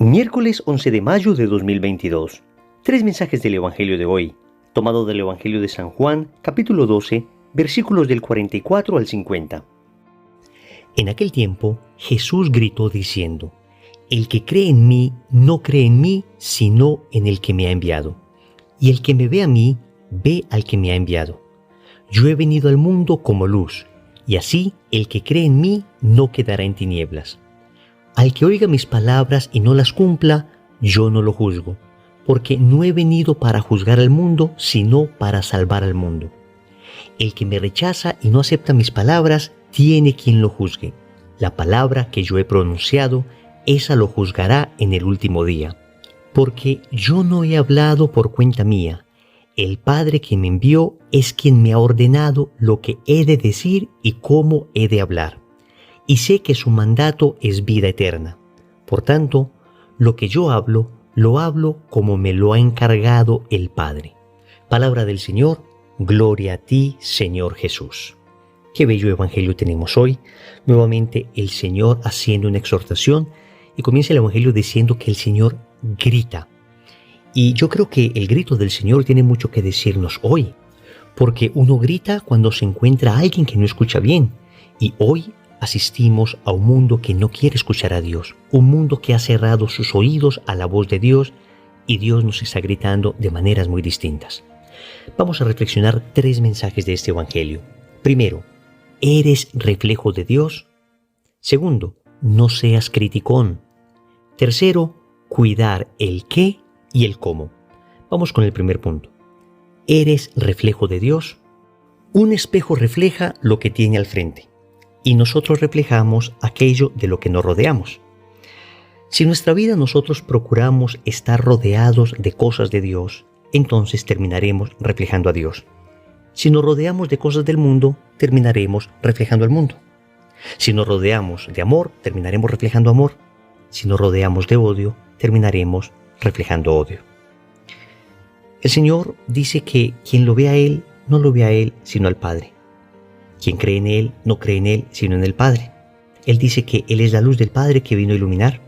Miércoles 11 de mayo de 2022. Tres mensajes del Evangelio de hoy, tomado del Evangelio de San Juan, capítulo 12, versículos del 44 al 50. En aquel tiempo, Jesús gritó diciendo: El que cree en mí, no cree en mí, sino en el que me ha enviado. Y el que me ve a mí, ve al que me ha enviado. Yo he venido al mundo como luz, y así el que cree en mí no quedará en tinieblas. Al que oiga mis palabras y no las cumpla, yo no lo juzgo, porque no he venido para juzgar al mundo, sino para salvar al mundo. El que me rechaza y no acepta mis palabras, tiene quien lo juzgue. La palabra que yo he pronunciado, esa lo juzgará en el último día. Porque yo no he hablado por cuenta mía. El Padre que me envió es quien me ha ordenado lo que he de decir y cómo he de hablar. Y sé que su mandato es vida eterna. Por tanto, lo que yo hablo, lo hablo como me lo ha encargado el Padre. Palabra del Señor, gloria a ti, Señor Jesús. Qué bello evangelio tenemos hoy. Nuevamente el Señor haciendo una exhortación y comienza el evangelio diciendo que el Señor grita. Y yo creo que el grito del Señor tiene mucho que decirnos hoy, porque uno grita cuando se encuentra a alguien que no escucha bien. Y hoy asistimos a un mundo que no quiere escuchar a Dios, un mundo que ha cerrado sus oídos a la voz de Dios y Dios nos está gritando de maneras muy distintas. Vamos a reflexionar tres mensajes de este evangelio. Primero, ¿eres reflejo de Dios? Segundo, no seas criticón. Tercero, cuidar el qué y el cómo. Vamos con el primer punto. ¿Eres reflejo de Dios? Un espejo refleja lo que tiene al frente y nosotros reflejamos aquello de lo que nos rodeamos. Si en nuestra vida nosotros procuramos estar rodeados de cosas de Dios, entonces terminaremos reflejando a Dios. Si nos rodeamos de cosas del mundo, terminaremos reflejando al mundo. Si nos rodeamos de amor, terminaremos reflejando amor. Si nos rodeamos de odio, terminaremos reflejando odio. El Señor dice que quien lo ve a Él, no lo ve a Él, sino al Padre. Quien cree en Él, no cree en Él, sino en el Padre. Él dice que Él es la luz del Padre que vino a iluminar.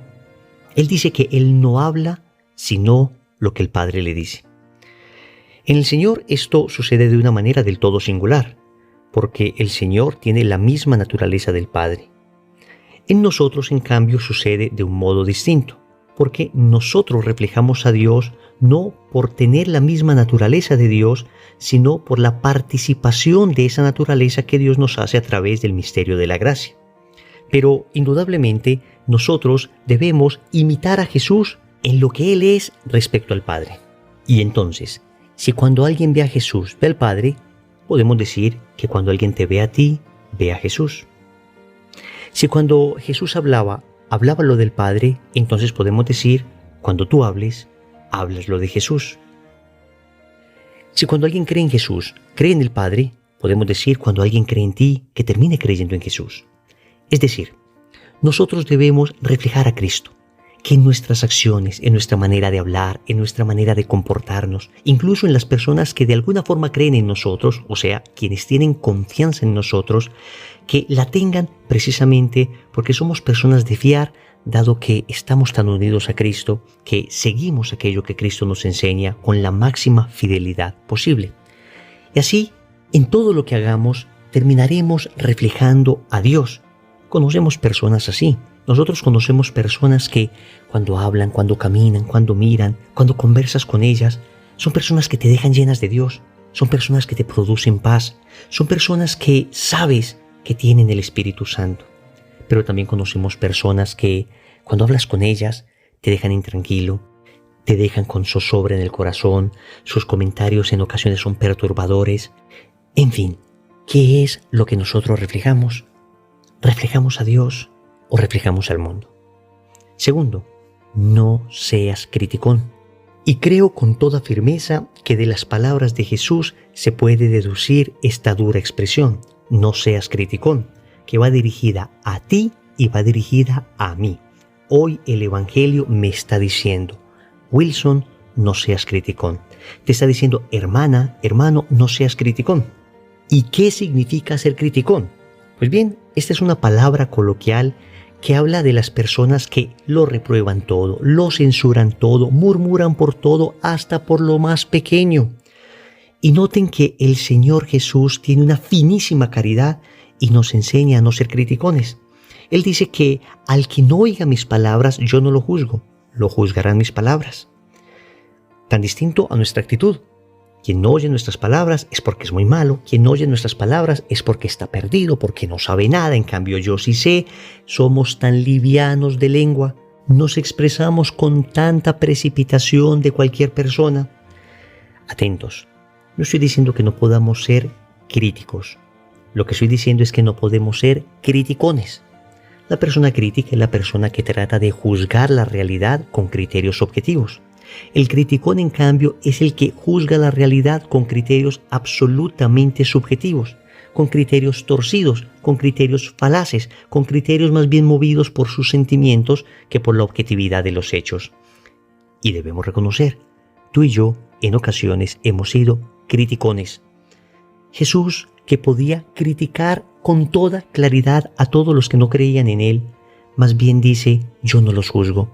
Él dice que Él no habla, sino lo que el Padre le dice. En el Señor esto sucede de una manera del todo singular, porque el Señor tiene la misma naturaleza del Padre. En nosotros, en cambio, sucede de un modo distinto, porque nosotros reflejamos a Dios no por tener la misma naturaleza de Dios, sino por la participación de esa naturaleza que Dios nos hace a través del misterio de la gracia. Pero, indudablemente, nosotros debemos imitar a Jesús en lo que Él es respecto al Padre. Y entonces, si cuando alguien ve a Jesús ve al Padre, podemos decir que cuando alguien te ve a ti, ve a Jesús. Si cuando Jesús hablaba lo del Padre, entonces podemos decir, cuando tú hables, hablas lo de Jesús. Si cuando alguien cree en Jesús, cree en el Padre, podemos decir cuando alguien cree en ti, que termine creyendo en Jesús. Es decir, nosotros debemos reflejar a Cristo, que en nuestras acciones, en nuestra manera de hablar, en nuestra manera de comportarnos, incluso en las personas que de alguna forma creen en nosotros, o sea, quienes tienen confianza en nosotros, que la tengan precisamente porque somos personas de fiar, dado que estamos tan unidos a Cristo, que seguimos aquello que Cristo nos enseña con la máxima fidelidad posible. Y así, en todo lo que hagamos, terminaremos reflejando a Dios. Conocemos personas así. Nosotros conocemos personas que cuando hablan, cuando caminan, cuando miran, cuando conversas con ellas, son personas que te dejan llenas de Dios, son personas que te producen paz, son personas que sabes que tienen el Espíritu Santo. Pero también conocemos personas que cuando hablas con ellas te dejan intranquilo, te dejan con zozobra en el corazón, sus comentarios en ocasiones son perturbadores. En fin, ¿qué es lo que nosotros reflejamos? ¿Reflejamos a Dios o reflejamos al mundo? Segundo, no seas criticón. Y creo con toda firmeza que de las palabras de Jesús se puede deducir esta dura expresión, no seas criticón, que va dirigida a ti y va dirigida a mí. Hoy el Evangelio me está diciendo, Wilson, no seas criticón. Te está diciendo, hermana, hermano, no seas criticón. ¿Y qué significa ser criticón? Pues bien, esta es una palabra coloquial que habla de las personas que lo reprueban todo, lo censuran todo, murmuran por todo, hasta por lo más pequeño. Y noten que el Señor Jesús tiene una finísima caridad y nos enseña a no ser criticones. Él dice que al que no oiga mis palabras, yo no lo juzgo, lo juzgarán mis palabras. Tan distinto a nuestra actitud. Quien no oye nuestras palabras es porque es muy malo, quien no oye nuestras palabras es porque está perdido, porque no sabe nada, en cambio yo sí sé. Somos tan livianos de lengua, nos expresamos con tanta precipitación de cualquier persona. Atentos, no estoy diciendo que no podamos ser críticos, lo que estoy diciendo es que no podemos ser criticones. La persona crítica es la persona que trata de juzgar la realidad con criterios objetivos. El criticón, en cambio, es el que juzga la realidad con criterios absolutamente subjetivos, con criterios torcidos, con criterios falaces, con criterios más bien movidos por sus sentimientos que por la objetividad de los hechos. Y debemos reconocer, tú y yo, en ocasiones, hemos sido criticones. Jesús, que podía criticar con toda claridad a todos los que no creían en Él, más bien dice, yo no los juzgo,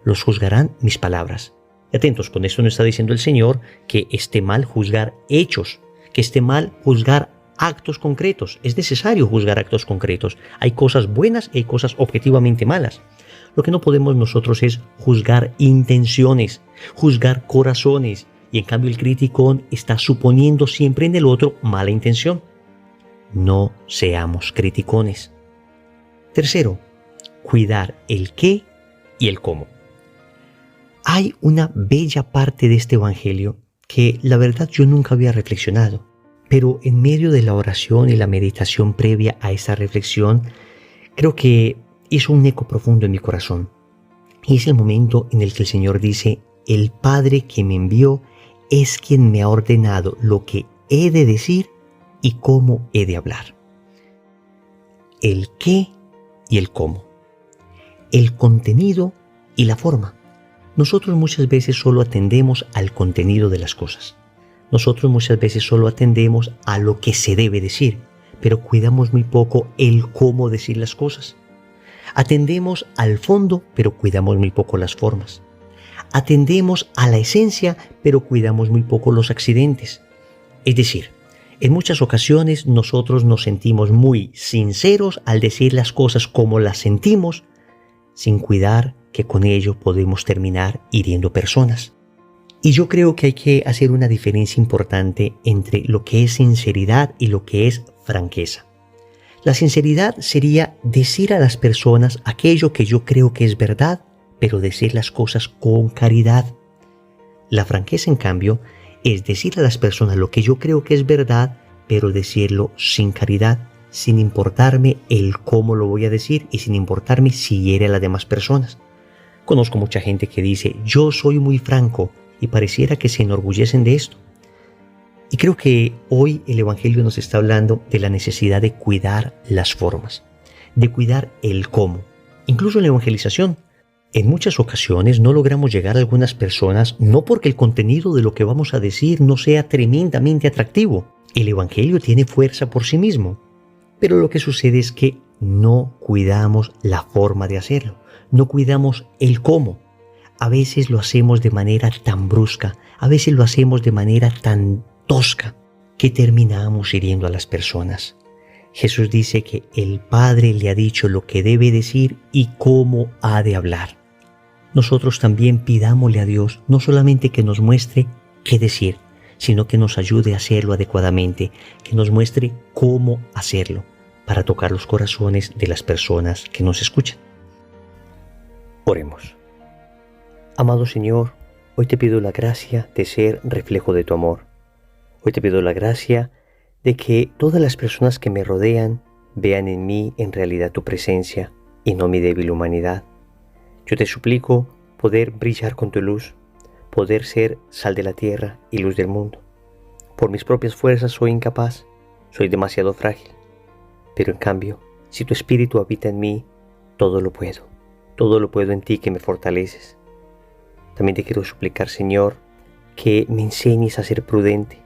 los juzgarán mis palabras. Atentos, con esto no está diciendo el Señor que esté mal juzgar hechos, que esté mal juzgar actos concretos. Es necesario juzgar actos concretos. Hay cosas buenas y hay cosas objetivamente malas. Lo que no podemos nosotros es juzgar intenciones, juzgar corazones. Y en cambio el criticón está suponiendo siempre en el otro mala intención. No seamos criticones. Tercero, cuidar el qué y el cómo. Hay una bella parte de este evangelio que la verdad yo nunca había reflexionado, pero en medio de la oración y la meditación previa a esa reflexión, creo que hizo un eco profundo en mi corazón. Y es el momento en el que el Señor dice, el Padre que me envió es quien me ha ordenado lo que he de decir y cómo he de hablar. El qué y el cómo. El contenido y la forma. Nosotros muchas veces solo atendemos al contenido de las cosas. Nosotros muchas veces solo atendemos a lo que se debe decir, pero cuidamos muy poco el cómo decir las cosas. Atendemos al fondo, pero cuidamos muy poco las formas. Atendemos a la esencia, pero cuidamos muy poco los accidentes. Es decir, en muchas ocasiones nosotros nos sentimos muy sinceros al decir las cosas como las sentimos, sin cuidar que con ello podemos terminar hiriendo personas. Y yo creo que hay que hacer una diferencia importante entre lo que es sinceridad y lo que es franqueza. La sinceridad sería decir a las personas aquello que yo creo que es verdad, pero decir las cosas con caridad. La franqueza, en cambio, es decir a las personas lo que yo creo que es verdad, pero decirlo sin caridad, sin importarme el cómo lo voy a decir y sin importarme si hiere a las demás personas. Conozco mucha gente que dice, yo soy muy franco, y pareciera que se enorgullecen de esto. Y creo que hoy el Evangelio nos está hablando de la necesidad de cuidar las formas, de cuidar el cómo. Incluso en la evangelización, en muchas ocasiones no logramos llegar a algunas personas no porque el contenido de lo que vamos a decir no sea tremendamente atractivo. El Evangelio tiene fuerza por sí mismo, pero lo que sucede es que no cuidamos la forma de hacerlo. No cuidamos el cómo. A veces lo hacemos de manera tan brusca, a veces lo hacemos de manera tan tosca, que terminamos hiriendo a las personas. Jesús dice que el Padre le ha dicho lo que debe decir y cómo ha de hablar. Nosotros también pidámosle a Dios no solamente que nos muestre qué decir, sino que nos ayude a hacerlo adecuadamente, que nos muestre cómo hacerlo, para tocar los corazones de las personas que nos escuchan. Oremos. Amado Señor, hoy te pido la gracia de ser reflejo de tu amor. Hoy te pido la gracia de que todas las personas que me rodean vean en mí en realidad tu presencia y no mi débil humanidad. Yo te suplico poder brillar con tu luz, poder ser sal de la tierra y luz del mundo. Por mis propias fuerzas soy incapaz, soy demasiado frágil, pero en cambio, si tu Espíritu habita en mí, todo lo puedo en ti que me fortaleces. También te quiero suplicar, Señor, que me enseñes a ser prudente.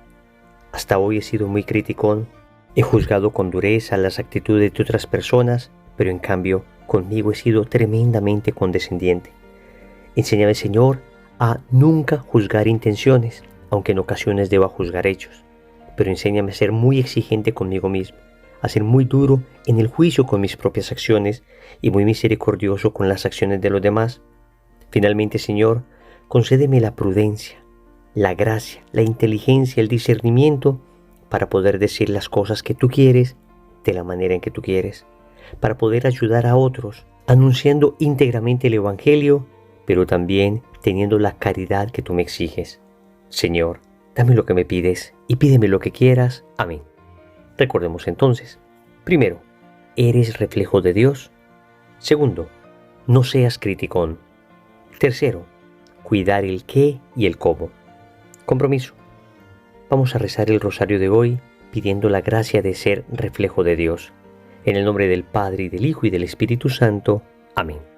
Hasta hoy he sido muy criticón, he juzgado con dureza las actitudes de otras personas, pero en cambio conmigo he sido tremendamente condescendiente. Enséñame, Señor, a nunca juzgar intenciones, aunque en ocasiones deba juzgar hechos. Pero enséñame a ser muy exigente conmigo mismo, a ser muy duro en el juicio con mis propias acciones y muy misericordioso con las acciones de los demás. Finalmente, Señor, concédeme la prudencia, la gracia, la inteligencia, el discernimiento para poder decir las cosas que tú quieres de la manera en que tú quieres, para poder ayudar a otros, anunciando íntegramente el Evangelio, pero también teniendo la caridad que tú me exiges. Señor, dame lo que me pides y pídeme lo que quieras. Amén. Recordemos entonces, primero, eres reflejo de Dios. Segundo, no seas criticón. Tercero, cuidar el qué y el cómo. Compromiso. Vamos a rezar el rosario de hoy pidiendo la gracia de ser reflejo de Dios. En el nombre del Padre, y del Hijo, y del Espíritu Santo. Amén.